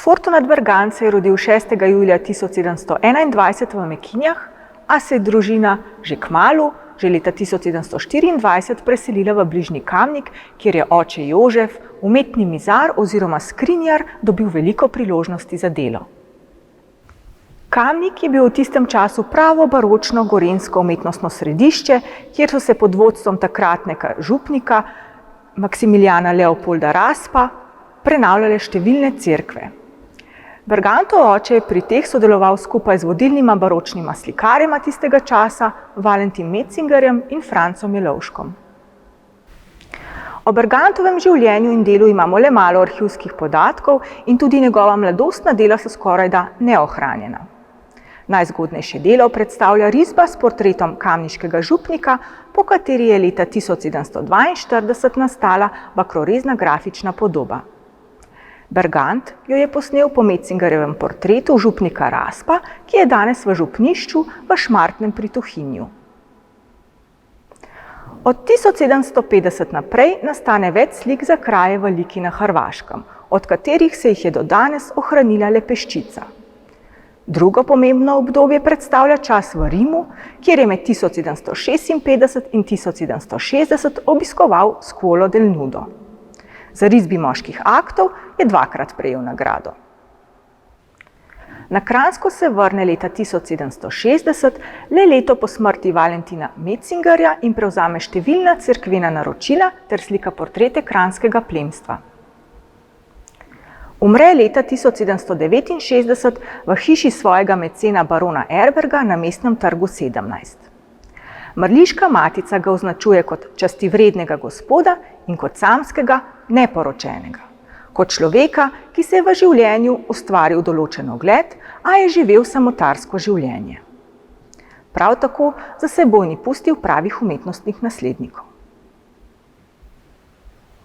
Fortunat Bergant se je rodil 6. julija 1721 v Mekinjah, a se je družina že kmalu, že leta 1724, preselila v bližnji Kamnik, kjer je oče Jožef, umetni mizar oziroma skrinjar, dobil veliko priložnosti za delo. Kamnik je bil v tistem času pravo baročno gorenjsko umetnostno središče, kjer so se pod vodstvom takratnega župnika Maksimilijana Leopolda Raspa prenavljale številne cerkve. Bergantov oče je pri teh sodeloval skupaj z vodilnima baročnima slikarjema tistega časa, Valentim Metzingerjem in Francom Jelovškom. O Bergantovem življenju in delu imamo le malo arhivskih podatkov in tudi njegova mladostna dela so skorajda neohranjena. Najzgodnejše delo predstavlja risba s portretom kamniškega župnika, po kateri je leta 1742 nastala bakrorezna grafična podoba. Bergant jo je posnel po Metzingerjevem portretu župnika Raspa, ki je danes v župnišču v Šmartnem pri Tuhinju. Od 1750 naprej nastane več slik za kraje v Liki na Hrvaškem, od katerih se jih je do danes ohranila le peščica. Drugo pomembno obdobje predstavlja čas v Rimu, kjer je med 1756 in 1760 obiskoval Scuolo del Nudo. Za risbi moških aktov je dvakrat prejel nagrado. Na Kranjsko se vrne leta 1760, le leto po smrti Valentina Metzingerja, in prevzame številna cerkvena naročila ter slika portrete kranjskega plemstva. Umre leta 1769 v hiši svojega mecena barona Erberga na Mestnem trgu 17. Mrliška matica ga označuje kot častivrednega gospoda in kot samskega, neporočenega. Kot človeka, ki se je v življenju ustvaril določen ugled, a je živel samotarsko življenje. Prav tako za seboj ni pustil pravih umetnostnih naslednikov.